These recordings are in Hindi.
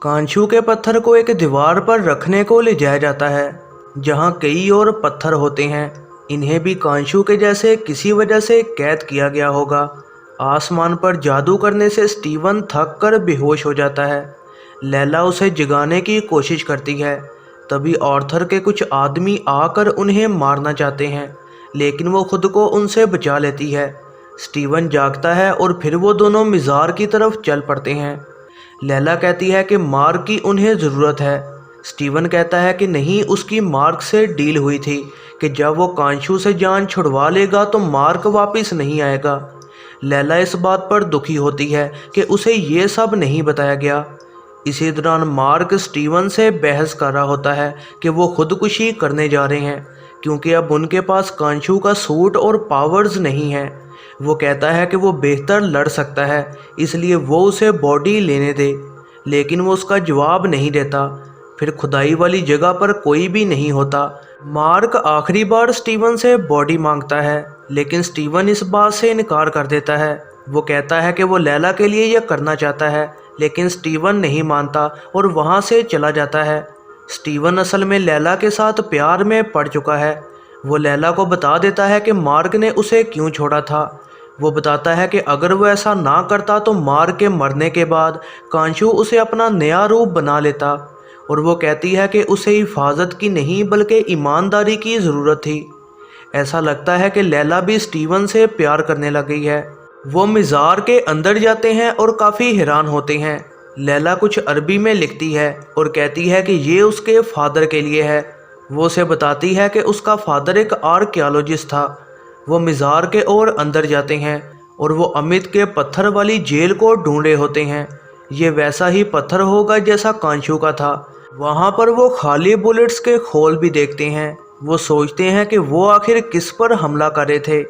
कांचू के पत्थर को एक दीवार पर रखने को ले जाया जाता है जहां कई और पत्थर होते हैं। इन्हें भी कांचू के जैसे किसी वजह से कैद किया गया होगा। आसमान पर जादू करने से स्टीवन थक कर बेहोश हो जाता है। लैला उसे जगाने की कोशिश करती है। तभी आर्थर के कुछ आदमी आकर उन्हें मारना चाहते हैं, लेकिन वो खुद को उनसे बचा लेती है। स्टीवन जागता है और फिर वो दोनों मिज़ार की तरफ चल पड़ते हैं। लैला कहती है कि मार्क की उन्हें ज़रूरत है। स्टीवन कहता है कि नहीं, उसकी मार्क से डील हुई थी कि जब वो कांचू से जान छुड़वा लेगा तो मार्क वापस नहीं आएगा। लैला इस बात पर दुखी होती है कि उसे ये सब नहीं बताया गया। इसी दौरान मार्क स्टीवन से बहस कर रहा होता है कि वो खुदकुशी करने जा रहे हैं क्योंकि अब उनके पास कांचू का सूट और पावर्स नहीं है। वो कहता है कि वो बेहतर लड़ सकता है, इसलिए वो उसे बॉडी लेने दे, लेकिन वो उसका जवाब नहीं देता। फिर खुदाई वाली जगह पर कोई भी नहीं होता। मार्क आखिरी बार स्टीवन से बॉडी मांगता है, लेकिन स्टीवन इस बात से इनकार कर देता है। वो कहता है कि वो लैला के लिए यह करना चाहता है, लेकिन स्टीवन नहीं मानता और वहाँ से चला जाता है। स्टीवन असल में लैला के साथ प्यार में पड़ चुका है। वो लैला को बता देता है कि मार्क ने उसे क्यों छोड़ा था। वो बताता है कि अगर वो ऐसा ना करता तो मार्क के मरने के बाद कांचू उसे अपना नया रूप बना लेता। और वो कहती है कि उसे हिफाजत की नहीं बल्कि ईमानदारी की ज़रूरत थी। ऐसा लगता है कि लैला भी स्टीवन से प्यार करने लग गई है। वो मिज़ार के अंदर जाते हैं और काफ़ी हैरान होते हैं। लैला कुछ अरबी में लिखती है और कहती है कि ये उसके फादर के लिए है। वो उसे बताती है कि उसका फादर एक आर्कियोलॉजिस्ट था। वो मिज़ार के और अंदर जाते हैं और वो अमित के पत्थर वाली जेल को ढूंढे होते हैं। ये वैसा ही पत्थर होगा जैसा कांचू का था। वहाँ पर वो खाली बुलेट्स के खोल भी देखते हैं। वो सोचते हैं कि वो आखिर किस पर हमला कर रहे थे।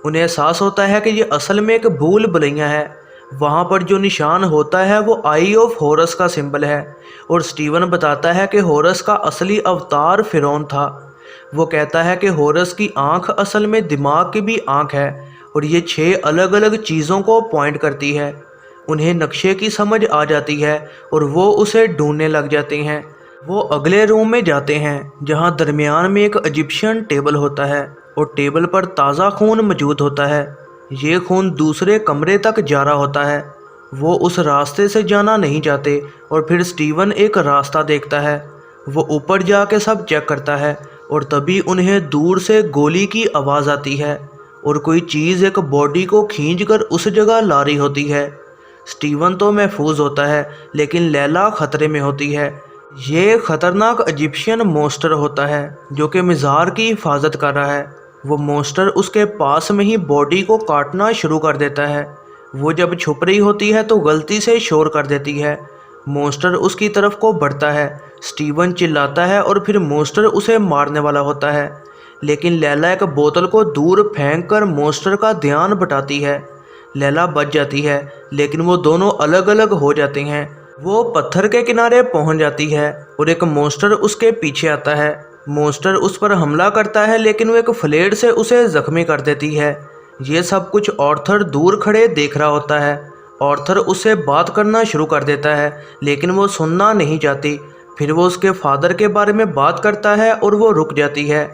उन्हें एहसास होता है कि ये असल में एक भूल भुलैया है। वहाँ पर जो निशान होता है वो आई ऑफ हॉरस का सिंबल है और स्टीवन बताता है कि हॉरस का असली अवतार फिरौन था। वो कहता है कि हॉरस की आंख असल में दिमाग की भी आंख है और ये 6 अलग अलग चीज़ों को पॉइंट करती है। उन्हें नक्शे की समझ आ जाती है और वो उसे ढूंढने लग जाते हैं। वो अगले रूम में जाते हैं जहाँ दरमियान में एक इजिप्शियन टेबल होता है और टेबल पर ताज़ा खून मौजूद होता है। ये खून दूसरे कमरे तक जा रहा होता है। वो उस रास्ते से जाना नहीं चाहते और फिर स्टीवन एक रास्ता देखता है। वो ऊपर जाके सब चेक करता है और तभी उन्हें दूर से गोली की आवाज़ आती है और कोई चीज़ एक बॉडी को खींचकर उस जगह ला रही होती है। स्टीवन तो महफूज होता है, लेकिन लैला खतरे में होती है। ये खतरनाक इजिप्शियन मॉन्स्टर होता है जो कि मिज़ार की हिफाजत कर रहा है। वो मॉन्स्टर उसके पास में ही बॉडी को काटना शुरू कर देता है। वो जब छुप रही होती है तो गलती से शोर कर देती है। मॉन्स्टर उसकी तरफ को बढ़ता है। स्टीवन चिल्लाता है और फिर मॉन्स्टर उसे मारने वाला होता है, लेकिन लैला एक बोतल को दूर फेंककर मॉन्स्टर का ध्यान बटाती है। लैला बच जाती है, लेकिन वो दोनों अलग अलग हो जाते हैं। वो पत्थर के किनारे पहुंच जाती है और एक मॉन्स्टर उसके पीछे आता है। मॉन्स्टर उस पर हमला करता है, लेकिन वो एक फ्लेड से उसे जख्मी कर देती है। ये सब कुछ आर्थर दूर खड़े देख रहा होता है। आर्थर उससे बात करना शुरू कर देता है, लेकिन वो सुनना नहीं चाहती। फिर वो उसके फादर के बारे में बात करता है और वो रुक जाती है।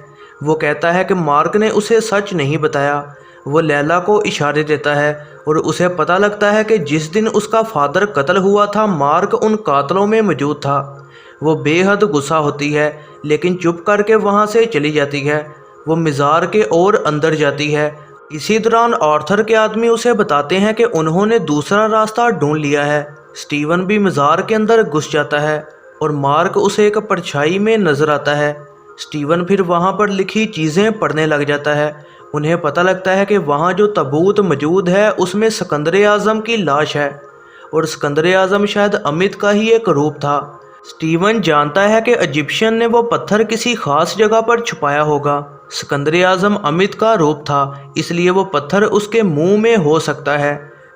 वो कहता है कि मार्क ने उसे सच नहीं बताया। वो लैला को इशारे देता है और उसे पता लगता है कि जिस दिन उसका फादर कत्ल हुआ था मार्क उन कातलों में मौजूद था। वो बेहद गुस्सा होती है, लेकिन चुप करके वहाँ से चली जाती है। वो मिज़ार के और अंदर जाती है। इसी दौरान आर्थर के आदमी उसे बताते हैं कि उन्होंने दूसरा रास्ता ढूंढ लिया है। स्टीवन भी मिज़ार के अंदर घुस जाता है और मार्क उसे एक परछाई में नज़र आता है। स्टीवन फिर वहाँ पर लिखी चीज़ें पढ़ने लग जाता है। उन्हें पता लगता है कि वहाँ जो ताबूत मौजूद है उसमें सिकंदर आज़म की लाश है और सिकंदर आज़म शायद अमित का ही एक रूप था। स्टीवन जानता है कि इजिप्शियन ने वो पत्थर किसी खास जगह पर छुपाया होगा। सिकंदर आज़म अमित का रूप था, इसलिए वो पत्थर उसके मुंह में हो सकता है।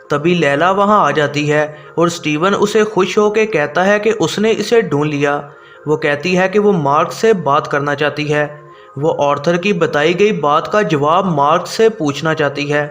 तभी लैला वहाँ आ जाती है और स्टीवन उसे खुश होकर कहता है कि उसने इसे ढूंढ लिया। वो कहती है कि वो मार्क से बात करना चाहती है। वो आर्थर की बताई गई बात का जवाब मार्क से पूछना चाहती है।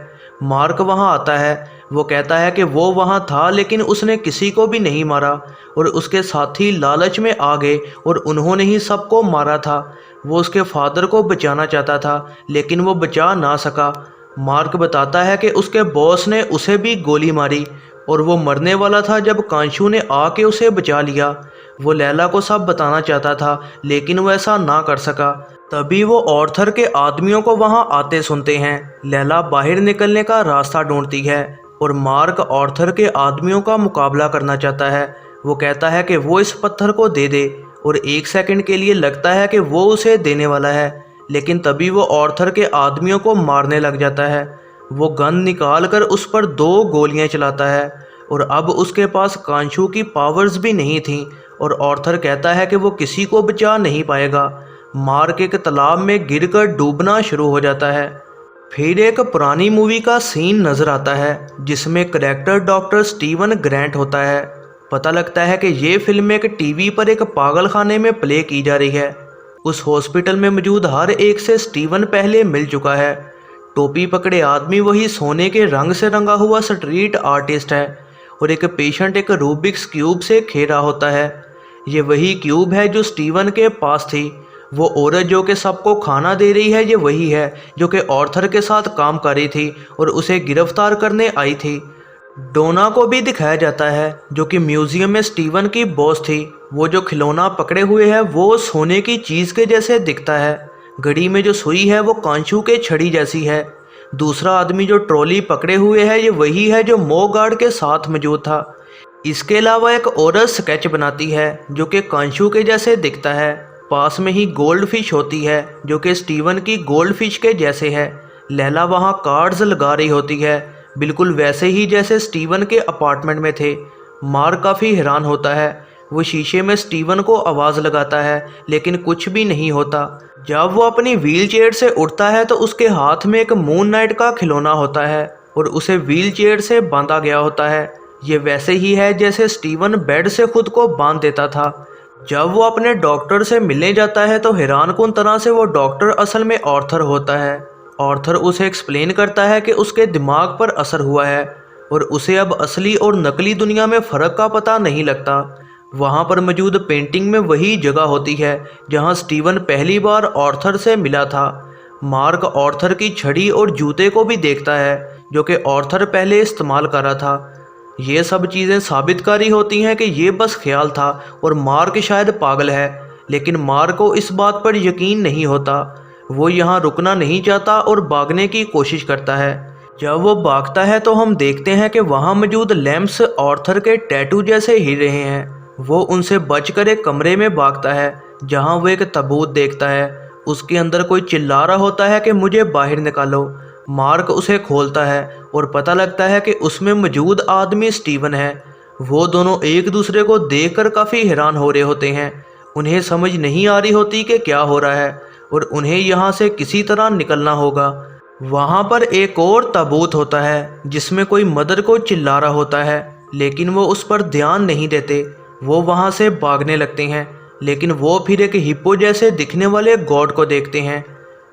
मार्क वहाँ आता है। वो कहता है कि वो वहाँ था लेकिन उसने किसी को भी नहीं मारा और उसके साथी लालच में आ गए और उन्होंने ही सबको मारा था। वो उसके फादर को बचाना चाहता था लेकिन वो बचा ना सका। मार्क बताता है कि उसके बॉस ने उसे भी गोली मारी और वो मरने वाला था जब कांशू ने आके उसे बचा लिया। वो लैला को सब बताना चाहता था लेकिन वो ऐसा ना कर सका। तभी वो ऑर्थर के आदमियों को वहां आते सुनते हैं। लैला बाहर निकलने का रास्ता ढूंढती है और मार्क ऑर्थर के आदमियों का मुकाबला करना चाहता है। वो कहता है कि वो इस पत्थर को दे दे और एक सेकंड के लिए लगता है कि वो उसे देने वाला है, लेकिन तभी वो ऑर्थर के आदमियों को मारने लग जाता है। वो गन निकाल कर उस पर 2 गोलियां चलाता है और अब उसके पास कांशू की पावर्स भी नहीं थी और ऑर्थर कहता है कि वो किसी को बचा नहीं पाएगा। मार्क एक तालाब में गिरकर डूबना शुरू हो जाता है। फिर एक पुरानी मूवी का सीन नज़र आता है जिसमें करेक्टर डॉक्टर स्टीवन ग्रैंट होता है। पता लगता है कि ये फिल्म एक टीवी पर एक पागल खाने में प्ले की जा रही है। उस हॉस्पिटल में मौजूद हर एक से स्टीवन पहले मिल चुका है। टोपी पकड़े आदमी वही सोने के रंग से रंगा हुआ स्ट्रीट आर्टिस्ट है और एक पेशेंट एक रूबिक्स क्यूब से खेला होता है। ये वही क्यूब है जो स्टीवन के पास थी। वो औरत जो कि सबको खाना दे रही है ये वही है जो कि ऑर्थर के साथ काम कर रही थी और उसे गिरफ्तार करने आई थी। डोना को भी दिखाया जाता है जो कि म्यूजियम में स्टीवन की बॉस थी। वो जो खिलौना पकड़े हुए है वो सोने की चीज़ के जैसे दिखता है। घड़ी में जो सुई है वो कांशू के छड़ी जैसी है। दूसरा आदमी जो ट्रॉली पकड़े हुए है ये वही है जो मोगार्ड के साथ मौजूद था। इसके अलावा एक औरत स्केच बनाती है जो कि कांशू के जैसे दिखता है। पास में ही गोल्ड फिश होती है जो कि स्टीवन की गोल्ड फिश के जैसे है। लैला वहाँ कार्ड्स लगा रही होती है बिल्कुल वैसे ही जैसे स्टीवन के अपार्टमेंट में थे। मार्क काफ़ी हैरान होता है। वो शीशे में स्टीवन को आवाज़ लगाता है लेकिन कुछ भी नहीं होता। जब वो अपनी व्हील चेयर से उठता है तो उसके हाथ में एक मून नाइट का खिलौना होता है और उसे व्हील चेयर से बांधा गया होता है। ये वैसे ही है जैसे स्टीवन बेड से खुद को बांध देता था। जब वो अपने डॉक्टर से मिलने जाता है तो हैरानकुन तरह से वो डॉक्टर असल में ऑर्थर होता है। ऑर्थर उसे एक्सप्लेन करता है कि उसके दिमाग पर असर हुआ है और उसे अब असली और नकली दुनिया में फ़र्क का पता नहीं लगता। वहाँ पर मौजूद पेंटिंग में वही जगह होती है जहाँ स्टीवन पहली बार ऑर्थर से मिला था। मार्क ऑर्थर की छड़ी और जूते को भी देखता है जो कि ऑर्थर पहले इस्तेमाल कर रहा था। ये सब चीज़ें साबितकारी होती हैं कि ये बस ख्याल था और मार्क शायद पागल है, लेकिन मार्क को इस बात पर यकीन नहीं होता। वो यहाँ रुकना नहीं चाहता और भागने की कोशिश करता है। जब वो भागता है तो हम देखते हैं कि वहाँ मौजूद लैंप्स ऑर्थर के टैटू जैसे हिल रहे हैं। वो उनसे बचकर एक कमरे में भागता है जहाँ वो एक ताबूत देखता है। उसके अंदर कोई चिल्ला रहा होता है कि मुझे बाहर निकालो। मार्क उसे खोलता है और पता लगता है कि उसमें मौजूद आदमी स्टीवन है। वो दोनों एक दूसरे को देखकर काफ़ी हैरान हो रहे होते हैं। उन्हें समझ नहीं आ रही होती कि क्या हो रहा है और उन्हें यहाँ से किसी तरह निकलना होगा। वहाँ पर एक और ताबूत होता है जिसमें कोई मदर को चिल्ला रहा होता है, लेकिन वो उस पर ध्यान नहीं देते। वो वहाँ से भागने लगते हैं लेकिन वो फिर एक हिप्पो जैसे दिखने वाले गॉड को देखते हैं।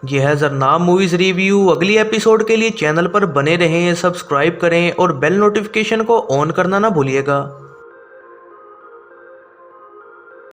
यह है जरनाब मूवीज़ रिव्यू। अगली एपिसोड के लिए चैनल पर बने रहें, सब्सक्राइब करें और बेल नोटिफिकेशन को ऑन करना ना भूलिएगा।